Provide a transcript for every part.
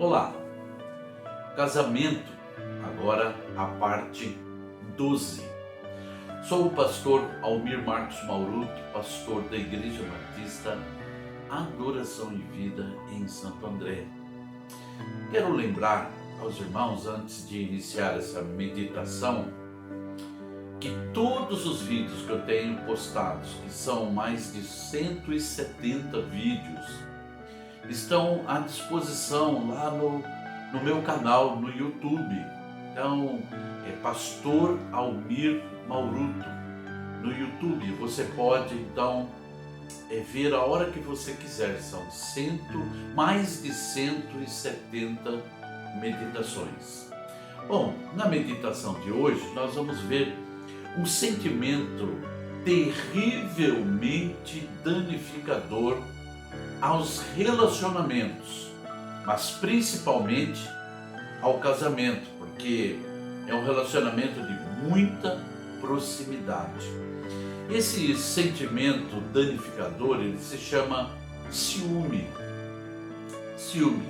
Olá, casamento, agora a parte 12. Sou o pastor Almir Marcos Mauruto, pastor da Igreja Batista Adoração e Vida em Santo André. Quero lembrar aos irmãos, antes de iniciar essa meditação, que todos os vídeos que eu tenho postados, que são mais de 170 vídeos, estão à disposição lá no meu canal no YouTube. Então, é Pastor Almir Mauruto no YouTube. Você pode então ver a hora que você quiser. São mais de 170 meditações. Bom, na meditação de hoje nós vamos ver um sentimento terrivelmente danificador aos relacionamentos, mas principalmente ao casamento, porque é um relacionamento de muita proximidade. Esse sentimento danificador, ele se chama ciúme. Ciúme.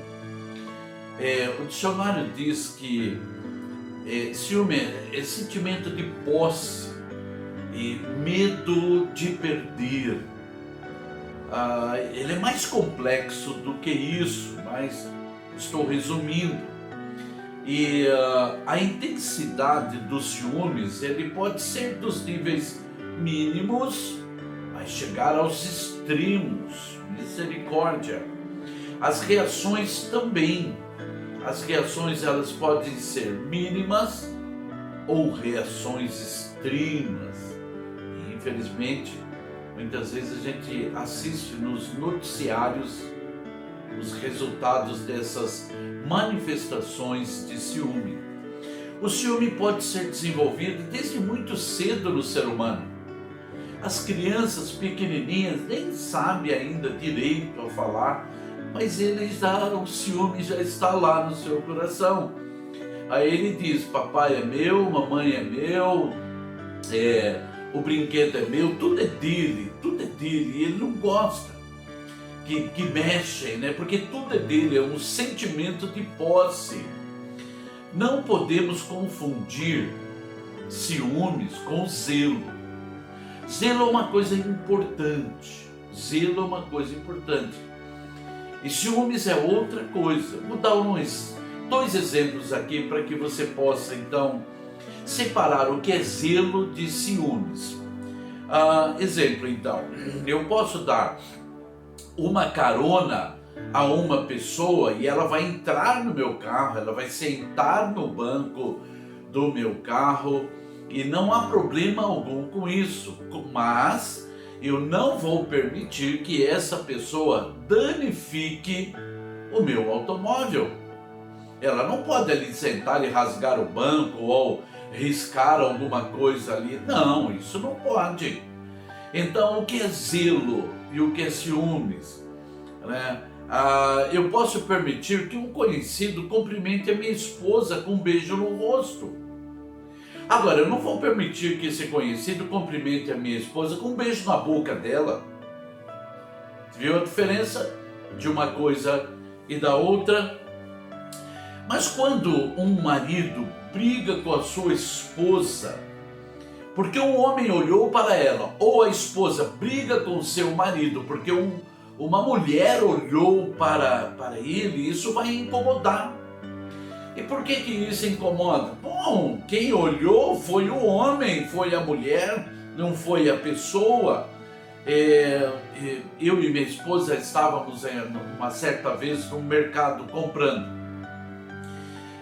O dicionário diz que ciúme é sentimento de posse e medo de perder. Ele é mais complexo do que isso, mas estou resumindo. E a intensidade dos ciúmes, ele pode ser dos níveis mínimos, mas chegar aos extremos. Misericórdia. As reações também. As reações, elas podem ser mínimas ou reações extremas. E, infelizmente, muitas vezes a gente assiste nos noticiários os resultados dessas manifestações de ciúme. O ciúme pode ser desenvolvido desde muito cedo no ser humano. As crianças pequenininhas nem sabem ainda direito a falar, mas o ciúme já está lá no seu coração. Aí ele diz: papai é meu, mamãe é meu, o brinquedo é meu, tudo é dele, e ele não gosta que mexem, né? Porque tudo é dele, é um sentimento de posse. Não podemos confundir ciúmes com zelo. Zelo é uma coisa importante, e ciúmes é outra coisa. Vou dar dois exemplos aqui para que você possa então separar o que é zelo de ciúmes. Exemplo então, eu posso dar uma carona a uma pessoa e ela vai entrar no meu carro, ela vai sentar no banco do meu carro e não há problema algum com isso, mas eu não vou permitir que essa pessoa danifique o meu automóvel. Ela não pode ali sentar e rasgar o banco ou riscar alguma coisa ali. Não, isso não pode. Então, o que é zelo e o que é ciúmes? Né? Eu posso permitir que um conhecido cumprimente a minha esposa com um beijo no rosto. Agora, eu não vou permitir que esse conhecido cumprimente a minha esposa com um beijo na boca dela. Viu a diferença de uma coisa e da outra? Mas quando um marido briga com a sua esposa, porque um homem olhou para ela, ou a esposa briga com o seu marido, porque uma mulher olhou para ele, isso vai incomodar. E por que isso incomoda? Bom, quem olhou foi o homem, foi a mulher, não foi a pessoa. Eu e minha esposa estávamos uma certa vez no mercado comprando.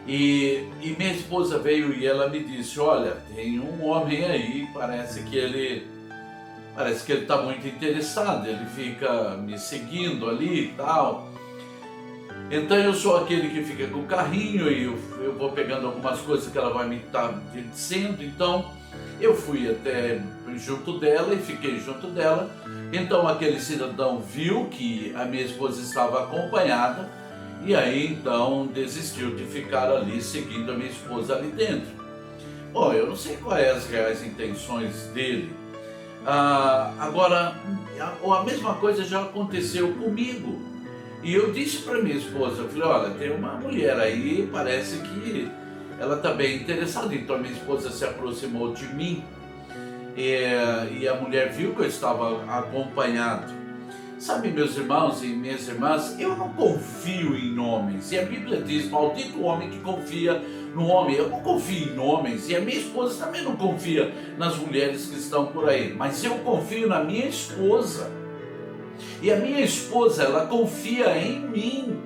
E minha esposa veio e ela me disse: olha, tem um homem aí, parece que ele está muito interessado, ele fica me seguindo ali e tal. Então eu sou aquele que fica com o carrinho e eu vou pegando algumas coisas que ela vai me estar dizendo. Então eu fui até junto dela e fiquei junto dela. Então aquele cidadão viu que a minha esposa estava acompanhada e aí então desistiu de ficar ali seguindo a minha esposa ali dentro. Bom, eu não sei quais as reais intenções dele. Agora, a mesma coisa já aconteceu comigo. E eu disse para minha esposa, eu falei, olha, tem uma mulher aí, parece que ela está bem interessada. Então minha esposa se aproximou de mim e a mulher viu que eu estava acompanhado. Sabe, meus irmãos e minhas irmãs, eu não confio em homens. E a Bíblia diz, maldito o homem que confia no homem. Eu não confio em homens e a minha esposa também não confia nas mulheres que estão por aí. Mas eu confio na minha esposa. E a minha esposa, ela confia em mim.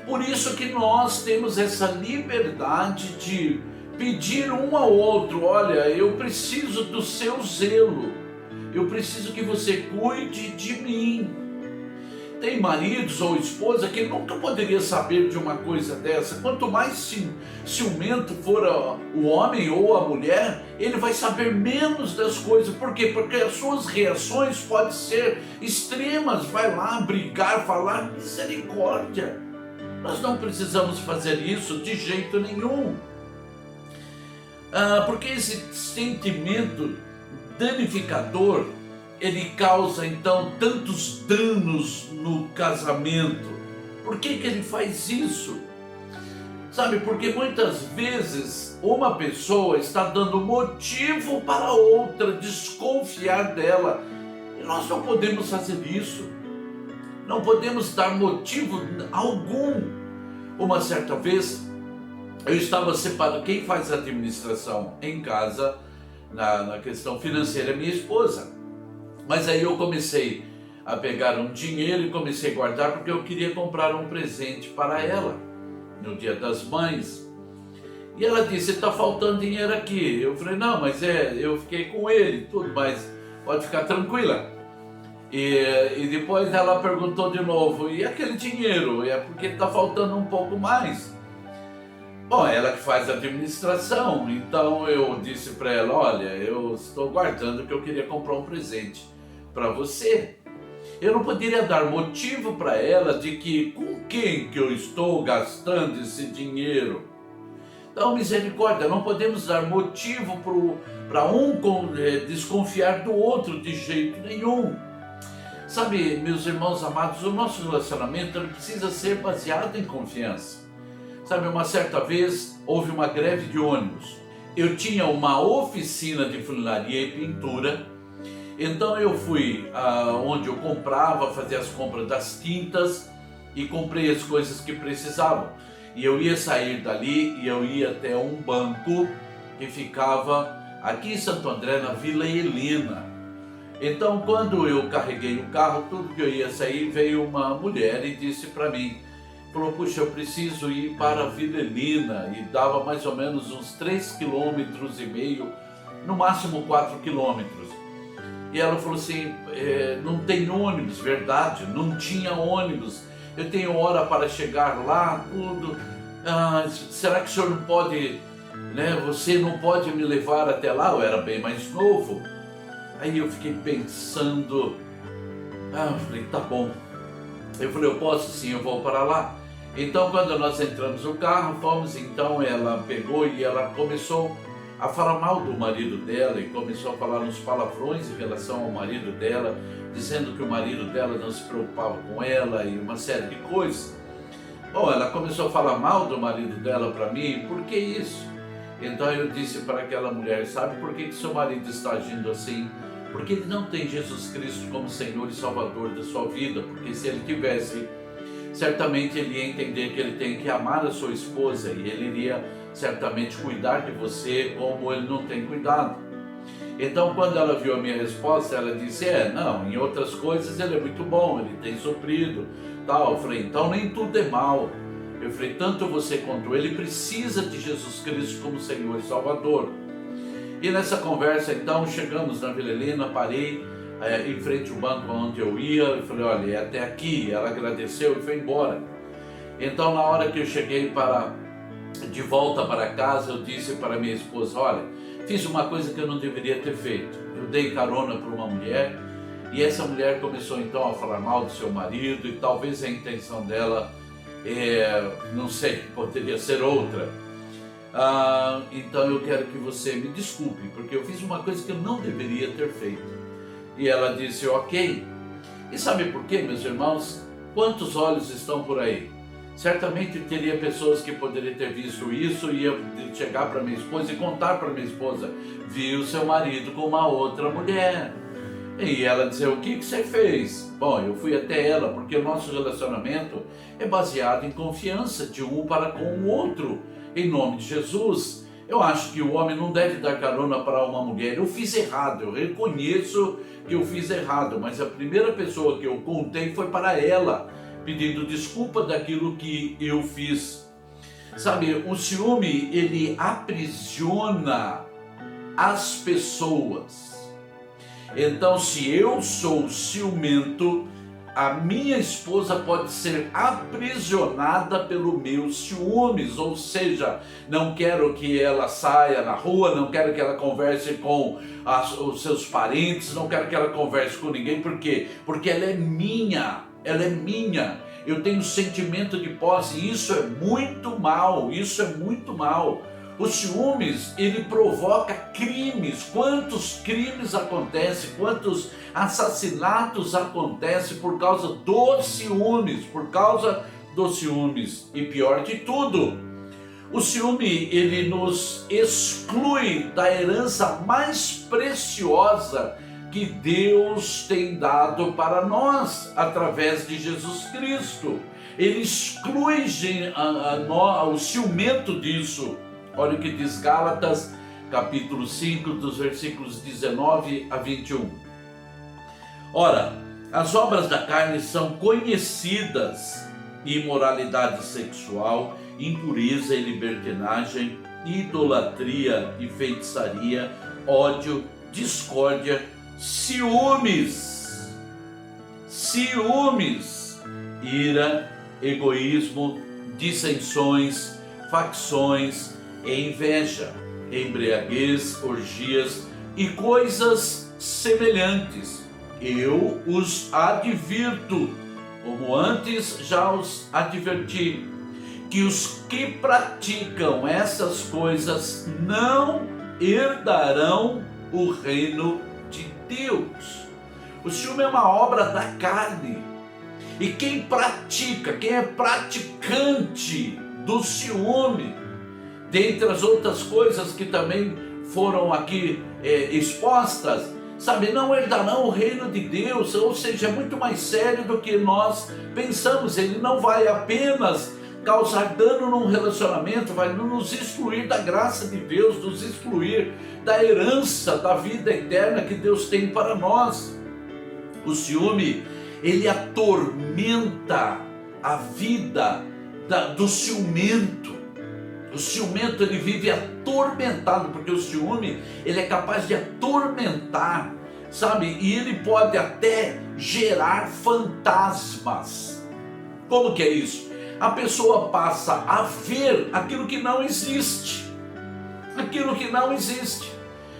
Por isso que nós temos essa liberdade de pedir um ao outro, olha, eu preciso do seu zelo, eu preciso que você cuide de mim. Tem maridos ou esposa que nunca poderia saber de uma coisa dessa. Quanto mais ciumento for o homem ou a mulher, ele vai saber menos das coisas. Por quê? Porque as suas reações podem ser extremas. Vai lá brigar, falar misericórdia. Nós não precisamos fazer isso de jeito nenhum. Porque esse sentimento danificador, ele causa então tantos danos no casamento. Por que ele faz isso? Sabe, porque muitas vezes uma pessoa está dando motivo para outra desconfiar dela. E nós não podemos fazer isso. Não podemos dar motivo algum. Uma certa vez, eu estava separado. Quem faz administração em casa, na questão financeira, é minha esposa. Mas aí eu comecei a pegar um dinheiro e comecei a guardar porque eu queria comprar um presente para ela no Dia das Mães. E ela disse, está faltando dinheiro aqui. Eu falei, não, mas eu fiquei com ele, tudo, mas pode ficar tranquila. E depois ela perguntou de novo, e aquele dinheiro? É porque está faltando um pouco mais. Bom, ela que faz a administração, então eu disse para ela, olha, eu estou guardando que eu queria comprar um presente para você. Eu não poderia dar motivo para ela de que com quem que eu estou gastando esse dinheiro. Então, misericórdia, não podemos dar motivo para um desconfiar do outro de jeito nenhum. Sabe, meus irmãos amados, o nosso relacionamento ele precisa ser baseado em confiança. Sabe, uma certa vez houve uma greve de ônibus. Eu tinha uma oficina de funilaria e pintura. Então eu fui onde eu comprava, fazia as compras das tintas e comprei as coisas que precisavam. E eu ia sair dali e eu ia até um banco que ficava aqui em Santo André, na Vila Helena. Então quando eu carreguei o carro, tudo que eu ia sair, veio uma mulher e disse para mim, falou, puxa, eu preciso ir para a Vila Helena, e dava mais ou menos uns 3,5 km, no máximo 4 km. E ela falou assim, não tem ônibus, verdade, não tinha ônibus, eu tenho hora para chegar lá, tudo, será que o senhor não pode, você não pode me levar até lá? Eu era bem mais novo. Aí eu fiquei pensando, eu falei, tá bom. Eu falei, eu posso sim, eu vou para lá. Então quando nós entramos no carro, fomos, então ela pegou e ela começou a falar mal do marido dela e começou a falar uns palavrões em relação ao marido dela, dizendo que o marido dela não se preocupava com ela e uma série de coisas. Bom, ela começou a falar mal do marido dela para mim, por que isso? Então eu disse para aquela mulher, sabe por que seu marido está agindo assim? Porque ele não tem Jesus Cristo como Senhor e Salvador da sua vida, porque se ele tivesse, certamente ele ia entender que ele tem que amar a sua esposa e ele iria certamente cuidar de você como ele não tem cuidado. Então quando ela viu a minha resposta, ela disse, não, em outras coisas ele é muito bom, ele tem suprido, tal. Eu falei, então nem tudo é mal. Eu falei, tanto você quanto ele precisa de Jesus Cristo como Senhor e Salvador. E nessa conversa, então, chegamos na Vila Helena, parei em frente ao banco onde eu ia, eu falei, olha, é até aqui. Ela agradeceu e foi embora. Então, na hora que eu cheguei de volta para casa, eu disse para minha esposa, olha, fiz uma coisa que eu não deveria ter feito. Eu dei carona para uma mulher e essa mulher começou então a falar mal do seu marido e talvez a intenção dela, não sei, poderia ser outra. Então eu quero que você me desculpe, porque eu fiz uma coisa que eu não deveria ter feito. E ela disse, ok. E sabe por quê, meus irmãos? Quantos olhos estão por aí? Certamente teria pessoas que poderiam ter visto isso e ia chegar para minha esposa e contar para minha esposa: viu seu marido com uma outra mulher. E ela dizer: o que você fez? Bom, eu fui até ela porque o nosso relacionamento é baseado em confiança de um para com o outro. Em nome de Jesus, eu acho que o homem não deve dar carona para uma mulher. Eu fiz errado, eu reconheço que eu fiz errado, mas a primeira pessoa que eu contei foi para ela, pedindo desculpa daquilo que eu fiz. Sabe, o ciúme, ele aprisiona as pessoas. Então, se eu sou ciumento, a minha esposa pode ser aprisionada pelo meu ciúmes, ou seja, não quero que ela saia na rua, não quero que ela converse com os seus parentes, não quero que ela converse com ninguém. Por quê? Porque ela é minha, eu tenho sentimento de posse. Isso é muito mal, isso é muito mal. Os ciúmes, ele provoca crimes. Quantos crimes acontecem, quantos assassinatos acontecem por causa dos ciúmes, E pior de tudo, o ciúme, ele nos exclui da herança mais preciosa que Deus tem dado para nós através de Jesus Cristo. Ele exclui o ciumento disso. Olha o que diz Gálatas, capítulo 5, dos versículos 19 a 21. Ora, as obras da carne são conhecidas: imoralidade sexual, impureza e libertinagem, idolatria e feitiçaria, ódio, discórdia, ciúmes, ira, egoísmo, dissensões, facções, inveja, embriaguez, orgias e coisas semelhantes. Eu os advirto, como antes já os adverti, que os que praticam essas coisas não herdarão o reino de Deus. O ciúme é uma obra da carne. E quem é praticante do ciúme, dentre as outras coisas que também foram aqui expostas, sabe, não herdarão o reino de Deus. Ou seja, é muito mais sério do que nós pensamos. Ele não vai apenas causar dano num relacionamento, vai nos excluir da graça de Deus, nos excluir da herança da vida eterna que Deus tem para nós. O ciúme, ele atormenta a vida do ciumento. O ciumento, ele vive atormentado, porque o ciúme, ele é capaz de atormentar, sabe? E ele pode até gerar fantasmas. Como que é isso? A pessoa passa a ver aquilo que não existe.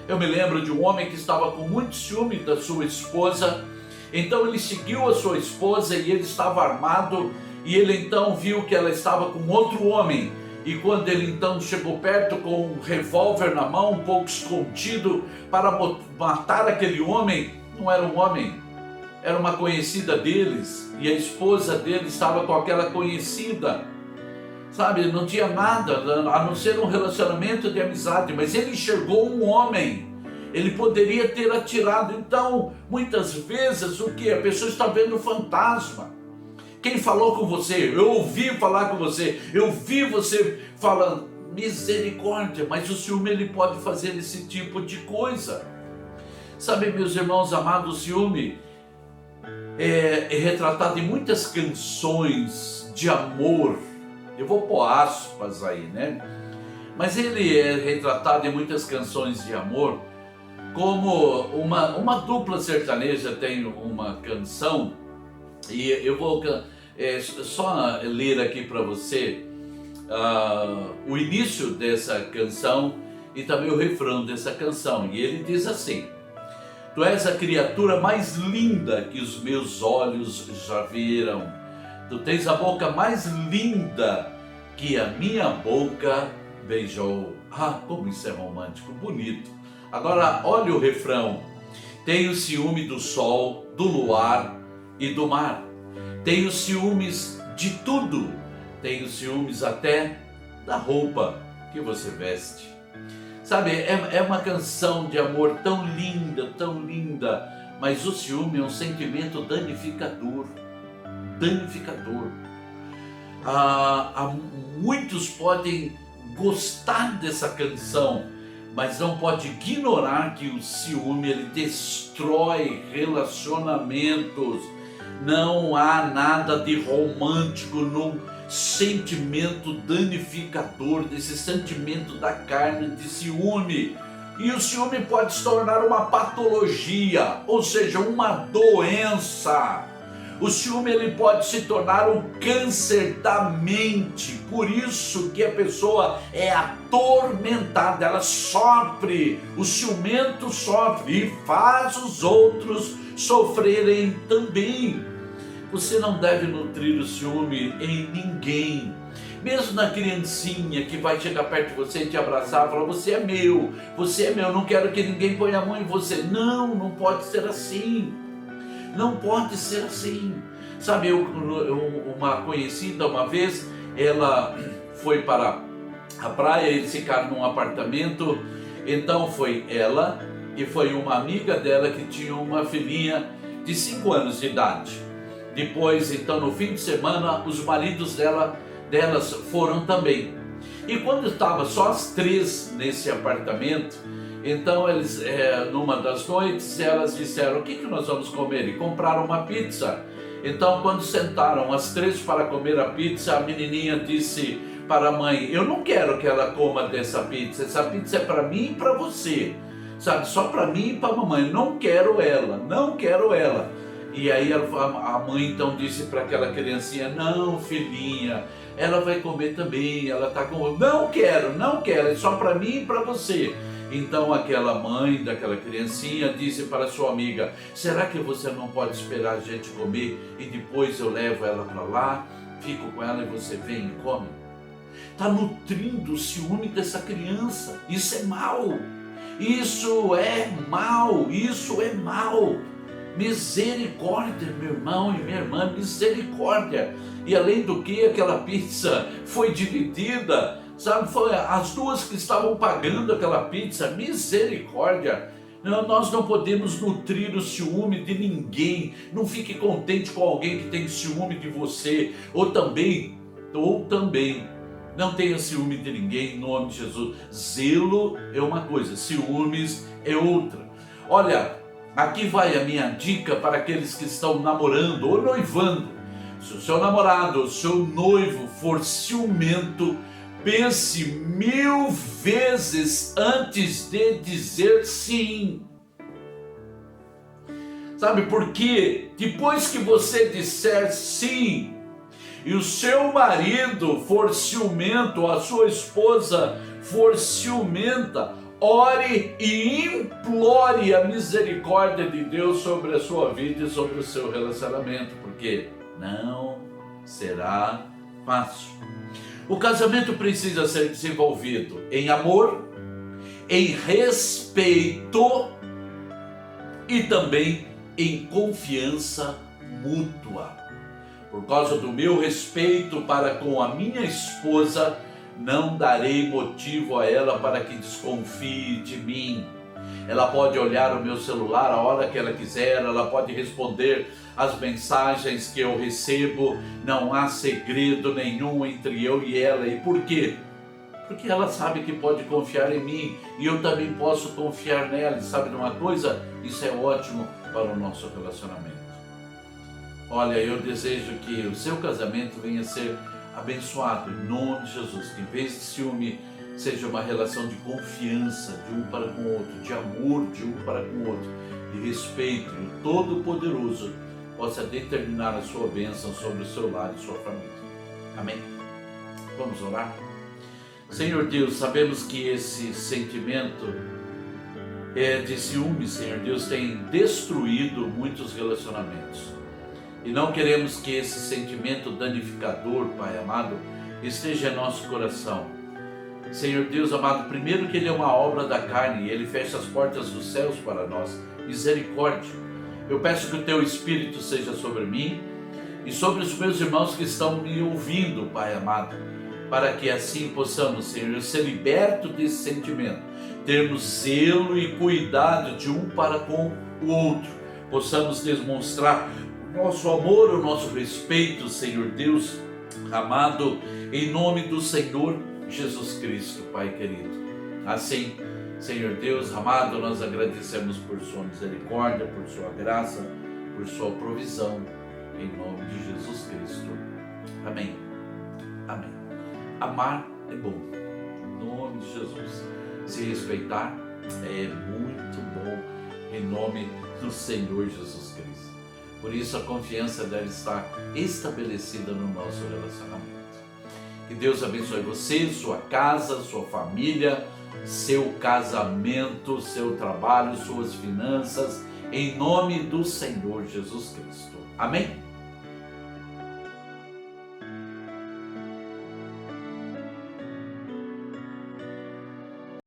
Eu me lembro de um homem que estava com muito ciúme da sua esposa. Então ele seguiu a sua esposa e ele estava armado, e ele então viu que ela estava com outro homem. E quando ele então chegou perto com um revólver na mão, um pouco escondido, para matar aquele homem, não era um homem, era uma conhecida deles, e a esposa dele estava com aquela conhecida, sabe, não tinha nada a não ser um relacionamento de amizade, mas ele enxergou um homem. Ele poderia ter atirado. Então, muitas vezes, o que? A pessoa está vendo fantasma. Quem falou com você? Eu ouvi falar com você, eu vi você falando. Misericórdia, mas o ciúme, ele pode fazer esse tipo de coisa. Sabe, meus irmãos amados, o ciúme é retratado em muitas canções de amor. Eu vou pôr aspas aí, né? Mas ele é retratado em muitas canções de amor como uma dupla sertaneja tem uma canção, e eu vou só ler aqui para você o início dessa canção e também o refrão dessa canção. E ele diz assim: tu és a criatura mais linda que os meus olhos já viram, tu tens a boca mais linda que a minha boca beijou. Ah, como isso é romântico, bonito. Agora olha o refrão: tenho ciúme do sol, do luar e do mar. Tenho ciúmes de tudo. Tenho ciúmes até da roupa que você veste. Sabe, é uma canção de amor tão linda, mas o ciúme é um sentimento danificador. Muitos podem gostar dessa canção, mas não pode ignorar que o ciúme ele destrói relacionamentos. Não há nada de romântico no sentimento danificador, desse sentimento da carne de ciúme. E o ciúme pode se tornar uma patologia, ou seja, uma doença. O ciúme ele pode se tornar um câncer da mente. Por isso que a pessoa é atormentada, ela sofre, o ciumento sofre e faz os outros sofrerem também. Você não deve nutrir o ciúme em ninguém. Mesmo na criancinha que vai chegar perto de você e te abraçar e falar: você é meu, não quero que ninguém ponha a mão em você. Não pode ser assim. Não pode ser assim. Sabe, uma conhecida uma vez, ela foi para a praia, eles ficaram num apartamento. Então foi ela e foi uma amiga dela que tinha uma filhinha de 5 anos de idade. Depois, então, no fim de semana, os maridos delas foram também. E quando estava só as 3 nesse apartamento, então eles, numa das noites, elas disseram: o que nós vamos comer? E compraram uma pizza. Então, quando sentaram as 3 para comer a pizza, a menininha disse para a mãe: eu não quero que ela coma dessa pizza, essa pizza é para mim e para você, sabe, só para mim e para a mamãe, não quero ela. E aí a mãe então disse para aquela criancinha: não, filhinha, ela vai comer também, ela está com... Não quero, é só para mim e para você. Então aquela mãe daquela criancinha disse para a sua amiga: será que você não pode esperar a gente comer e depois eu levo ela para lá, fico com ela e você vem e come? Está nutrindo o ciúme dessa criança. Isso é mal. Misericórdia, meu irmão e minha irmã, misericórdia. E além do que, aquela pizza foi dividida, sabe, foi as 2 que estavam pagando aquela pizza. Misericórdia. Nós não podemos nutrir o ciúme de ninguém. Não fique contente com alguém que tem ciúme de você, ou também não tenha ciúme de ninguém, em nome de Jesus. Zelo é uma coisa, ciúmes é outra. Olha, aqui vai a minha dica para aqueles que estão namorando ou noivando. Se o seu namorado ou o seu noivo for ciumento, pense 1000 vezes antes de dizer sim. Sabe por quê? Depois que você disser sim e o seu marido for ciumento, ou a sua esposa for ciumenta, ore e implore a misericórdia de Deus sobre a sua vida e sobre o seu relacionamento, porque não será fácil. O casamento precisa ser desenvolvido em amor, em respeito e também em confiança mútua. Por causa do meu respeito para com a minha esposa, não darei motivo a ela para que desconfie de mim. Ela pode olhar o meu celular a hora que ela quiser, ela pode responder as mensagens que eu recebo. Não há segredo nenhum entre eu e ela. E por quê? Porque ela sabe que pode confiar em mim e eu também posso confiar nela. E sabe de uma coisa? Isso é ótimo para o nosso relacionamento. Olha, eu desejo que o seu casamento venha a ser abençoado em nome de Jesus, que em vez de ciúme seja uma relação de confiança de um para com o outro, de amor de um para com o outro, de respeito, e o Todo-Poderoso possa determinar a sua bênção sobre o seu lar e sua família. Amém? Vamos orar? Senhor Deus, sabemos que esse sentimento de ciúme, Senhor Deus, tem destruído muitos relacionamentos. E não queremos que esse sentimento danificador, Pai amado, esteja em nosso coração. Senhor Deus amado, primeiro que Ele é uma obra da carne e Ele fecha as portas dos céus para nós. Misericórdia. Eu peço que o Teu Espírito seja sobre mim e sobre os meus irmãos que estão me ouvindo, Pai amado, para que assim possamos, Senhor, ser libertos desse sentimento, termos zelo e cuidado de um para com o outro, possamos demonstrar o nosso amor, o nosso respeito, Senhor Deus amado, em nome do Senhor Jesus Cristo, Pai querido. Assim, Senhor Deus amado, nós agradecemos por sua misericórdia, por sua graça, por sua provisão, em nome de Jesus Cristo. Amém. Amém. Amar é bom, em nome de Jesus. Se respeitar é muito bom, em nome do Senhor Jesus Cristo. Por isso a confiança deve estar estabelecida no nosso relacionamento. Que Deus abençoe você, sua casa, sua família, seu casamento, seu trabalho, suas finanças, em nome do Senhor Jesus Cristo. Amém?